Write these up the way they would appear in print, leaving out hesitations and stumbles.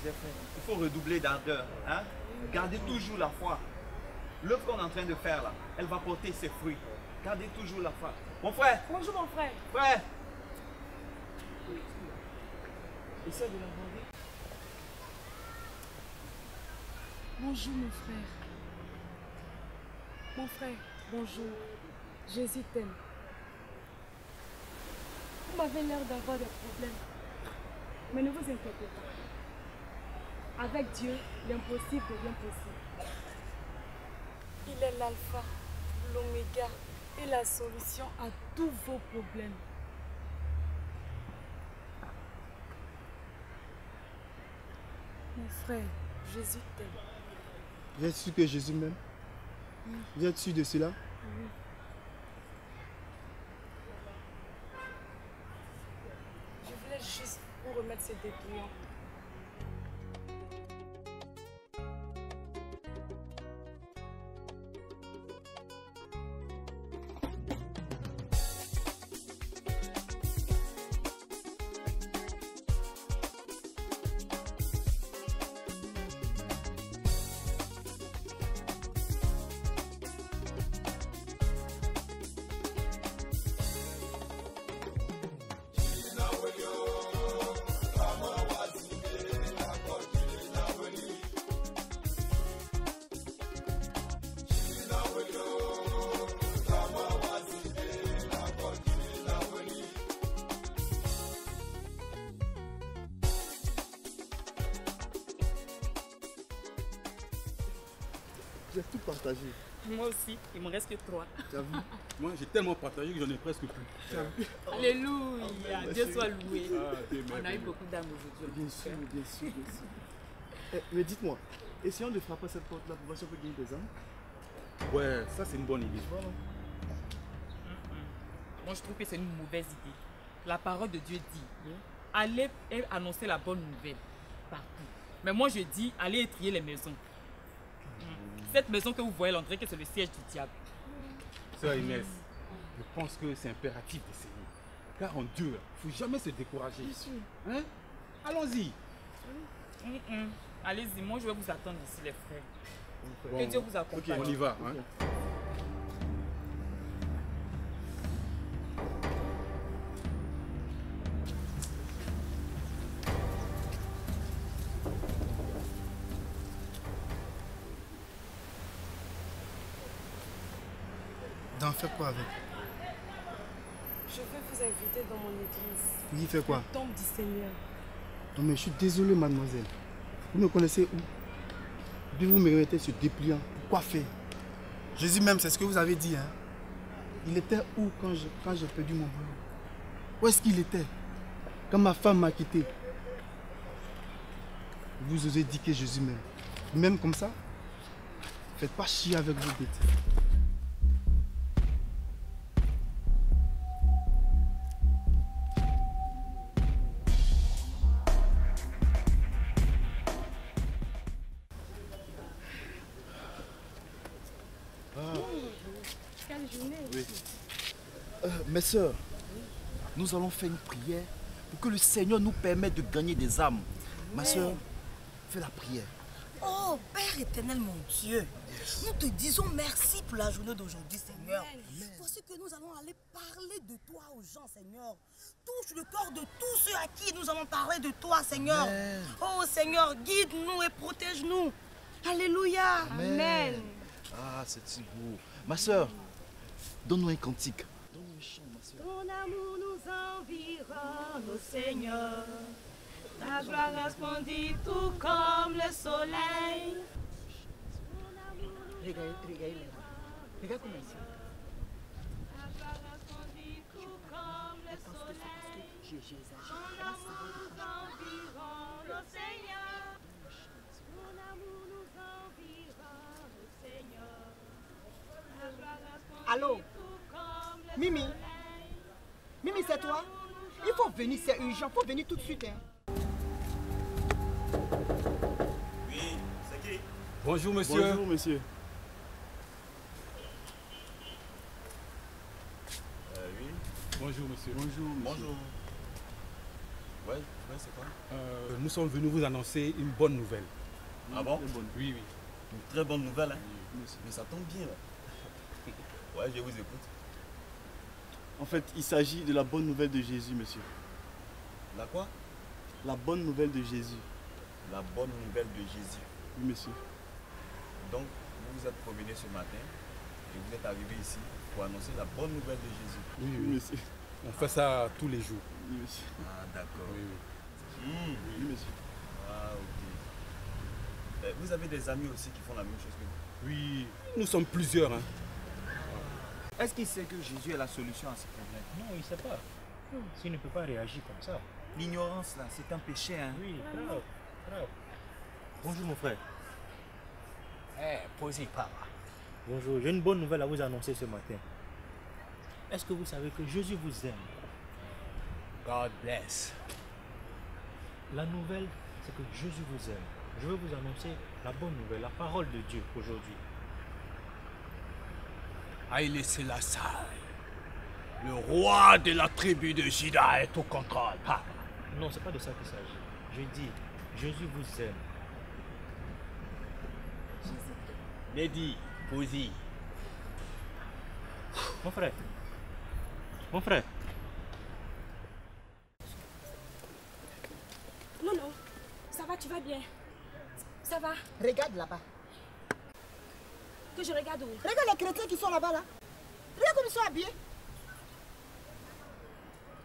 disais, frère, il faut redoubler d'ardeur. Hein? Gardez toujours la foi. L'œuvre qu'on est en train de faire là, elle va porter ses fruits. Gardez toujours la foi. Mon frère! Bonjour mon frère. Frère! Essaie de l'aborder. Bonjour mon frère. Mon frère, bonjour. Jésus t'aime. Vous m'avez l'air d'avoir des problèmes. Mais ne vous inquiétez pas. Avec Dieu, l'impossible devient possible. Il est l'alpha, l'oméga et la solution à tous vos problèmes. Mon frère, Jésus t'aime. Vous êtes sûr que Jésus m'aime? Vous êtes sûr de cela? Oui. Je voulais juste vous remettre ces dépliants. J'ai tout partagé. Moi aussi, il me reste que 3. Tu as vu? Moi, j'ai tellement partagé que j'en ai presque plus. Tu as vu? Alléluia, Dieu soit loué. Ah, Dieu On a eu merci. beaucoup d'âmes aujourd'hui. Bien sûr, bien sûr, bien sûr. Mais dites-moi, essayons de frapper cette porte-là pour voir si on peut gagner des âmes. Ouais, ça c'est une bonne idée. Voilà. Moi, je trouve que c'est une mauvaise idée. La parole de Dieu dit, allez annoncer la bonne nouvelle partout. Mais moi, je dis, allez étrier les maisons. Cette maison que vous voyez, on dirait que c'est le siège du diable. Sœur Inès, je pense que c'est impératif d'essayer. Car en Dieu, il ne faut jamais se décourager. Hein? Allons-y. Allez-y, moi, je vais vous attendre ici, les frères. Bon, Que Dieu vous accompagne. on y va. Hein? D'en faire quoi avec? Je vais vous inviter dans mon église. Il fait quoi? Le temple du Seigneur. Non mais je suis désolé mademoiselle. Vous me connaissez où? Puis vous me remettez ce dépliant. Quoi faire? Jésus même, c'est ce que vous avez dit. Hein? Il était où quand j'ai perdu mon boulot? Où est-ce qu'il était? Quand ma femme m'a quitté. Vous osez dire que Jésus m'aime. Même comme ça? Faites pas chier avec vos bêtises. Quelle journée! Oui. Mes soeurs, nous allons faire une prière pour que le Seigneur nous permette de gagner des âmes. Ma soeur, fais la prière. Oh, Père éternel, mon Dieu, nous te disons merci pour la journée d'aujourd'hui, Seigneur. Voici que nous allons aller parler de toi aux gens, Seigneur. Touche le cœur de tous ceux à qui nous allons parler de toi, Seigneur. Amen. Oh, Seigneur, guide-nous et protège-nous. Alléluia. Amen. Ah, c'est si beau. Ma soeur, donne-nous un cantique. Donne-nous un chant, ma soeur. Ton amour nous environne, Seigneur. Ta gloire resplendit tout comme le soleil. Regarde comment il chante. Allô? Mimi? Mimi, c'est toi? Il faut venir, c'est urgent. Il faut venir tout de suite. Hein. Oui, c'est qui? Bonjour monsieur. Bonjour monsieur. Oui. Bonjour monsieur. Bonjour monsieur. Bonjour. Ouais, c'est quoi? Nous sommes venus vous annoncer une bonne nouvelle. Ah bon? Oui, oui. Une très bonne nouvelle, hein? Mais ça tombe bien, là. Ouais, je vous écoute. En fait, il s'agit de la bonne nouvelle de Jésus, monsieur. La quoi? La bonne nouvelle de Jésus. La bonne nouvelle de Jésus. Oui, monsieur. Donc, vous vous êtes promené ce matin et vous êtes arrivé ici pour annoncer la bonne nouvelle de Jésus. Oui, Oui, oui. monsieur. On fait ça tous les jours. Oui, monsieur. Ah, d'accord. Oui, oui. Oui, monsieur. Ah, ok. Vous avez des amis aussi qui font la même chose que vous? Oui, nous sommes plusieurs. Hein. Est-ce qu'il sait que Jésus est la solution à ce problème? Non, il ne sait pas. S'il ne peut pas réagir comme ça. L'ignorance, là, c'est un péché, hein? Oui, grave, grave. Bonjour mon frère. Posez pas. Bonjour, j'ai une bonne nouvelle à vous annoncer ce matin. Est-ce que vous savez que Jésus vous aime? God bless. La nouvelle, c'est que Jésus vous aime. Je veux vous annoncer la bonne nouvelle, la parole de Dieu aujourd'hui. Haïlé Sélassai, le roi de la tribu de Juda est au contrôle. Papa. Non, c'est pas de ça qu'il s'agit. Je dis, Jésus vous aime. Lady, Posy. Mon frère. Mon frère. Non, non. Ça va, tu vas bien. Ça va. Regarde là-bas. Que je regarde où? Regarde les chrétiens qui sont là-bas, là. Regarde comme ils sont habillés.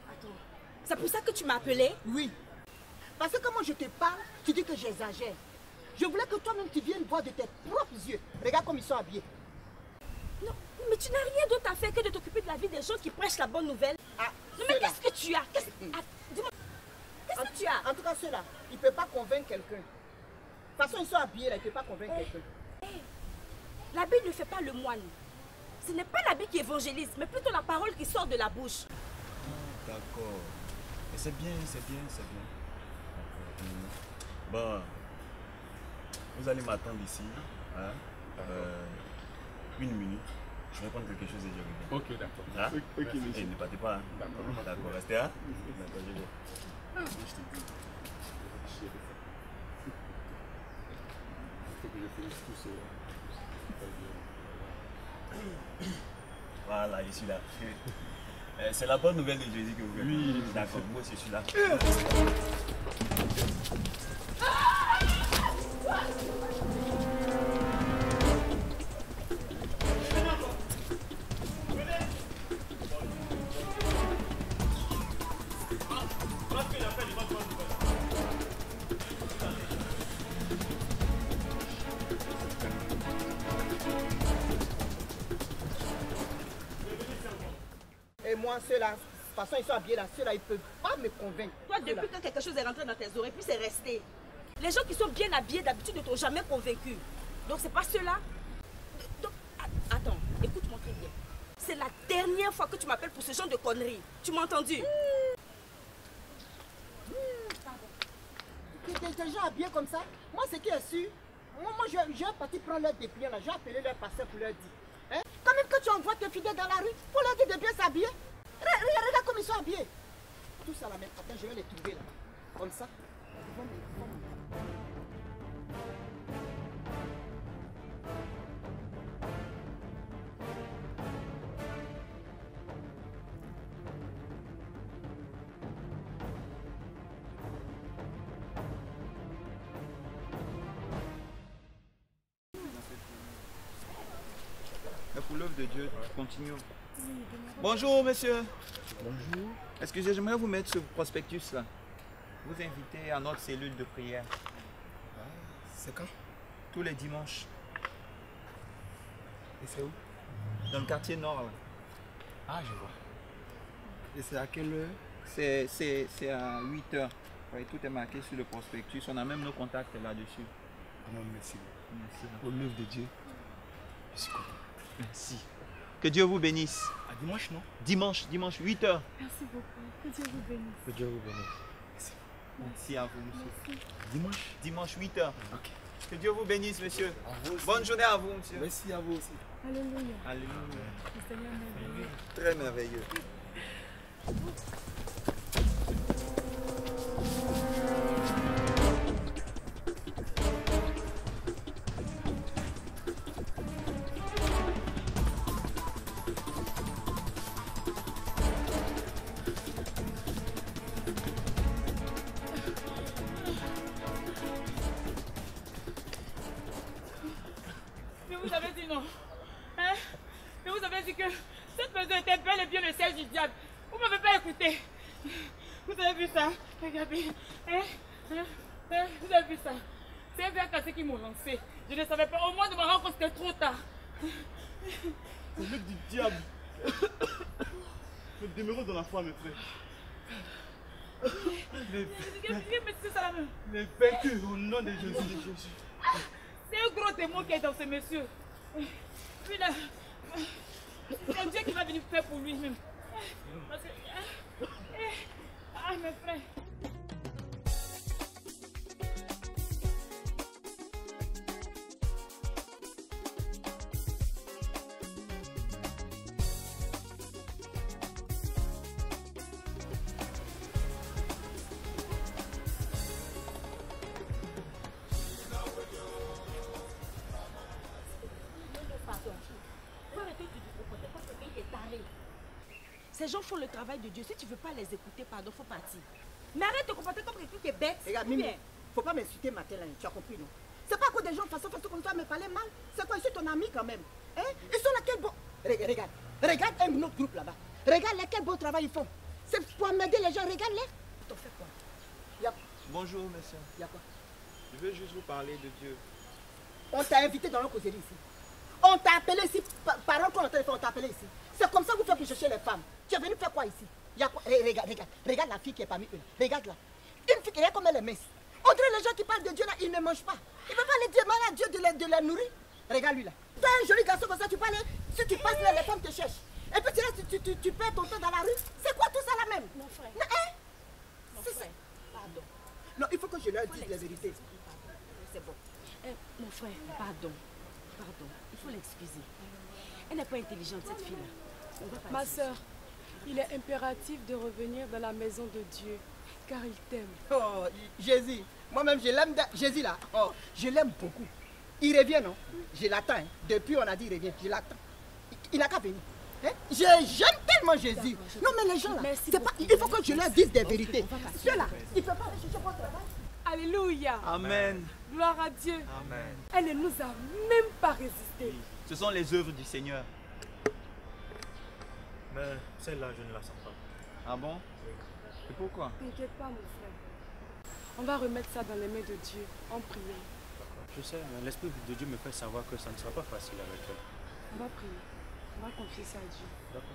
Attends. C'est pour ça que tu m'as appelé? Oui. Parce que quand moi je te parle, tu dis que j'exagère. Je voulais que toi-même tu viennes voir de tes propres yeux. Regarde comme ils sont habillés. Non, mais tu n'as rien d'autre à faire que de t'occuper de la vie des gens qui prêchent la bonne nouvelle. Ah, Non, mais ceux-là. qu'est-ce que tu as? Dis-moi. Qu'est-ce que tu as? En tout cas, ceux-là, ils ne peuvent pas convaincre quelqu'un. De toute façon, ils sont habillés là, ils ne peuvent pas convaincre quelqu'un. L'habit ne fait pas le moine. Ce n'est pas l'habit qui évangélise, mais plutôt la parole qui sort de la bouche. D'accord. Et c'est bien, c'est bien, c'est bien. Bon, vous allez m'attendre ici. Hein? 1 minute. Je vais prendre quelque chose et je reviens. Ok, d'accord. Hein? Ok, Et monsieur. ne partez pas. Hein? D'accord. D'accord, restez là. D'accord, je viens. Il faut que je finisse tout ça. Voilà, je suis là. C'est la bonne nouvelle de Jésus que vous faites. Oui. D'accord, moi aussi je suis là. Et moi, ceux-là, de toute façon, ils sont habillés là. Ceux-là, ils ne peuvent pas me convaincre. Toi, Ceux-là. depuis que quelque chose est rentré dans tes oreilles, puis c'est resté. Les gens qui sont bien habillés d'habitude ne t'ont jamais convaincu. Donc, c'est pas ceux-là. Donc, attends, écoute-moi très bien. C'est la dernière fois que tu m'appelles pour ce genre de conneries. Tu m'as entendu? Des gens habillés comme ça, moi, ce qui est sûr, moi je vais partir prendre leur dépliant là. Je vais appeler leur pasteur pour leur dire. Hein? Quand même que tu envoies tes fidèles dans la rue, pour leur dire de bien s'habiller. Regarde comme ils sont habillés. Tout ça là, même. Attends, je vais les trouver là. Comme ça. Ils vont me- Mais pour l'œuvre de Dieu, continuons. Bonjour, monsieur. Bonjour. Est-ce que j'aimerais vous mettre ce prospectus-là? Vous inviter à notre cellule de prière. C'est quand? Tous les dimanches. Et c'est où? Dans le quartier nord. Là. Ah, je vois. Et c'est à quelle heure? C'est à 8 h. Oui, tout est marqué sur le prospectus. On a même nos contacts là-dessus. Non, merci. Merci. Au l'œuvre de Dieu, je suis content. Merci. Que Dieu vous bénisse. À dimanche, non? Dimanche, 8 h. Merci beaucoup. Que Dieu vous bénisse. Que Dieu vous bénisse. Merci à vous, monsieur. Dimanche? Dimanche, 8 h. Ok. Que Dieu vous bénisse, monsieur. À vous aussi. Bonne journée à vous, monsieur. Merci à vous aussi. Alléluia. Alléluia. Le Seigneur merveilleux. Très merveilleux. que cette maison était bel et bien le siège du diable. Vous ne m'avez pas écouté. Vous avez vu ça? Regardez. Vous avez vu ça? C'est un verre cassé qui m'ont lancé. Je ne savais pas. Au moins de me rendre compte, c'était trop tard. C'est l'œuvre du diable. Nous demeurons dans la foi, mes frères. Les vaincus au nom de Jésus. C'est un gros démon qui est dans ce monsieur. Puis là, c'est Dieu qui va venir faire pour lui-même. Parce que, mes frères. Ces gens font le travail de Dieu. Si tu ne veux pas les écouter, pardon, faut partir. Mais arrête de te comporter comme quelqu'un qui est bête. Regarde, Mimi, faut pas m'insulter matin là, tu as compris, non? C'est pas que des gens façon comme toi me parler mal. C'est quoi, je suis ton ami quand même. Hein? Ils sont là, quel bon. Regarde un autre groupe là-bas. Regarde quel beau travail ils font. C'est pour m'aider les gens, regarde-les. T'en fais quoi? Bonjour, monsieur. Y a quoi? Je veux juste vous parler de Dieu. On t'a invité dans la causerie ici. On t'a appelé ici, par qu'on a téléphone, on t'a appelé ici. C'est comme ça que vous faites pour chercher les femmes. Tu es venu faire quoi ici? Y a quoi? Regarde la fille qui est parmi eux. Regarde là. Une fille qui est comme elle est mince. On dirait les gens qui parlent de Dieu là, ils ne mangent pas. Ils ne peuvent pas aller demander à Dieu de les nourrir. Regarde lui là. Tu es un joli garçon comme ça, tu parles. Si tu passes là, les femmes te cherchent. Et puis tu perds ton temps dans la rue. C'est quoi tout ça là même? Mon frère. C'est ça. Pardon. Non, il faut que je leur dise la vérité. C'est bon. Mon frère, pardon. Il faut l'excuser. Elle n'est pas intelligente, cette fille-là. Ma soeur, il est impératif de revenir dans la maison de Dieu, car il t'aime. Oh, Jésus. Moi-même, je l'aime. Jésus là, oh, je l'aime beaucoup. Il revient, non? Je l'attends. Hein. Depuis, on a dit il revient. Je l'attends. Il n'a qu'à venir. Hein? J'aime tellement Jésus. Non, mais les gens là, il faut que je leur dise des vérités. Ceux-là, ils ne peuvent pas aller chercher votre travail. Alléluia. Amen. Gloire à Dieu. Amen. Elle ne nous a même pas résisté. Ce sont les œuvres du Seigneur. Mais celle-là, je ne la sens pas. Ah bon? Et pourquoi? T'inquiète pas, mon frère. On va remettre ça dans les mains de Dieu en priant. Je sais, mais l'Esprit de Dieu me fait savoir que ça ne sera pas facile avec elle. On va prier. On va confier ça à Dieu. D'accord.